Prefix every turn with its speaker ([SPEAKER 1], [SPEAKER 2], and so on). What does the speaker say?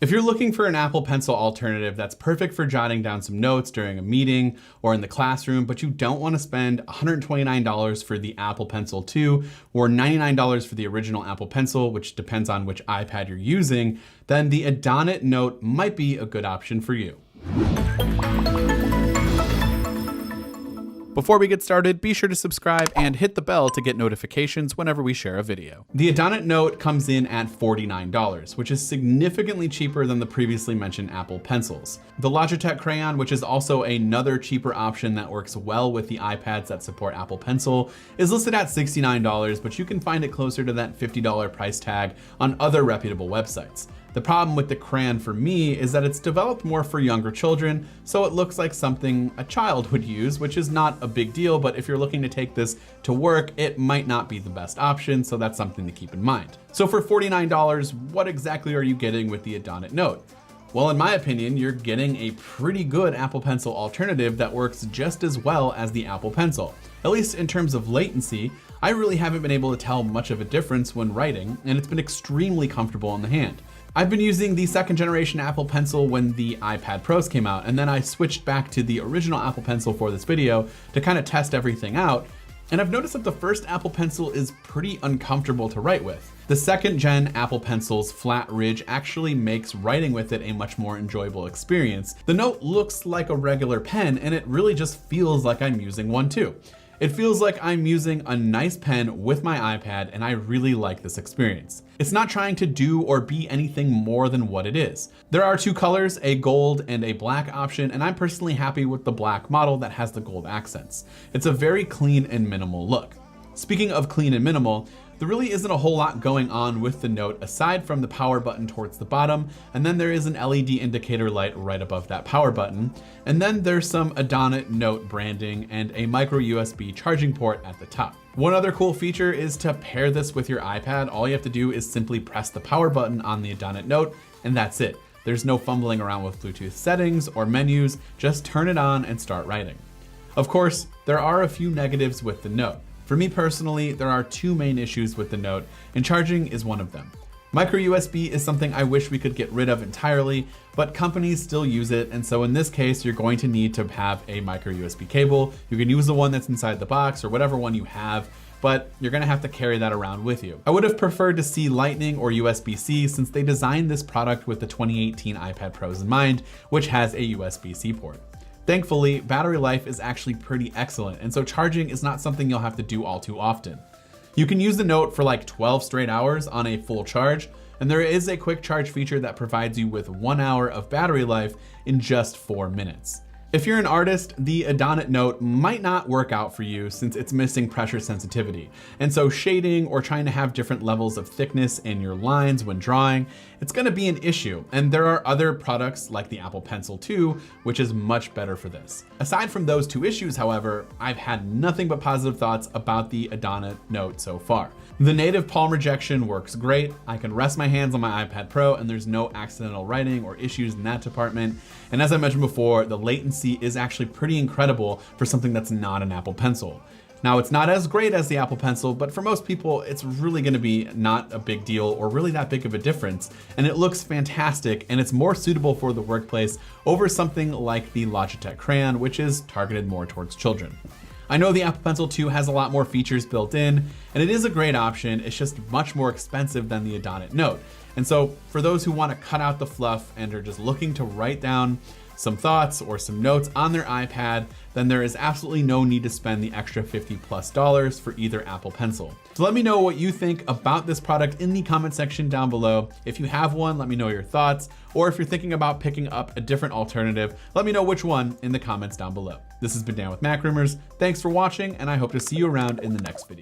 [SPEAKER 1] If you're looking for an Apple Pencil alternative that's perfect for jotting down some notes during a meeting or in the classroom, but you don't want to spend $129 for the Apple Pencil 2 or $99 for the original Apple Pencil, which depends on which iPad you're using, then the Adonit Note might be a good option for you. Before we get started, be sure to subscribe and hit the bell to get notifications whenever we share a video. The Adonit Note comes in at $49, which is significantly cheaper than the previously mentioned Apple Pencils. The Logitech Crayon, which is also another cheaper option that works well with the iPads that support Apple Pencil, is listed at $69, but you can find it closer to that $50 price tag on other reputable websites. The problem with the Crayon for me is that it's developed more for younger children, so it looks like something a child would use, which is not a big deal, but if you're looking to take this to work, it might not be the best option, so that's something to keep in mind. So for $49, what exactly are you getting with the Adonit Note? Well, in my opinion, you're getting a pretty good Apple Pencil alternative that works just as well as the Apple Pencil. At least in terms of latency, I really haven't been able to tell much of a difference when writing, and it's been extremely comfortable in the hand. I've been using the second generation Apple Pencil when the iPad Pros came out, and then I switched back to the original Apple Pencil for this video to kind of test everything out. And I've noticed that the first Apple Pencil is pretty uncomfortable to write with. The second gen Apple Pencil's flat ridge actually makes writing with it a much more enjoyable experience. The Note looks like a regular pen, and it really just feels like I'm using one too. It feels like I'm using a nice pen with my iPad, and I really like this experience. It's not trying to do or be anything more than what it is. There are two colors, a gold and a black option, and I'm personally happy with the black model that has the gold accents. It's a very clean and minimal look. Speaking of clean and minimal, there really isn't a whole lot going on with the Note aside from the power button towards the bottom, and then there is an LED indicator light right above that power button, and then there's some Adonit Note branding and a micro USB charging port at the top. One other cool feature is to pair this with your iPad. All you have to do is simply press the power button on the Adonit Note, and that's it. There's no fumbling around with Bluetooth settings or menus, just turn it on and start writing. Of course, there are a few negatives with the Note. For me personally, there are two main issues with the Note, and charging is one of them. Micro USB is something I wish we could get rid of entirely, but companies still use it, and so in this case, you're going to need to have a micro USB cable. You can use the one that's inside the box or whatever one you have, but you're gonna have to carry that around with you. I would have preferred to see Lightning or USB-C since they designed this product with the 2018 iPad Pros in mind, which has a USB-C port. Thankfully, battery life is actually pretty excellent, and so charging is not something you'll have to do all too often. You can use the Note for like 12 straight hours on a full charge, and there is a quick charge feature that provides you with 1 hour of battery life in just 4 minutes. If you're an artist, the Adonit Note might not work out for you since it's missing pressure sensitivity. And so shading or trying to have different levels of thickness in your lines when drawing, it's gonna be an issue. And there are other products like the Apple Pencil 2, which is much better for this. Aside from those two issues, however, I've had nothing but positive thoughts about the Adonit Note so far. The native palm rejection works great. I can rest my hands on my iPad Pro and there's no accidental writing or issues in that department. And as I mentioned before, the latency is actually pretty incredible for something that's not an Apple Pencil. Now, it's not as great as the Apple Pencil, but for most people, it's really gonna be not a big deal or really that big of a difference. And it looks fantastic, and it's more suitable for the workplace over something like the Logitech Crayon, which is targeted more towards children. I know the Apple Pencil 2 has a lot more features built in, and it is a great option. It's just much more expensive than the Adonit Note. And so for those who want to cut out the fluff and are just looking to write down some thoughts or some notes on their iPad, then there is absolutely no need to spend the extra $50+ for either Apple Pencil. So let me know what you think about this product in the comment section down below. If you have one, let me know your thoughts, or if you're thinking about picking up a different alternative, let me know which one in the comments down below. This has been Dan with Mac Rumors. Thanks for watching, and I hope to see you around in the next video.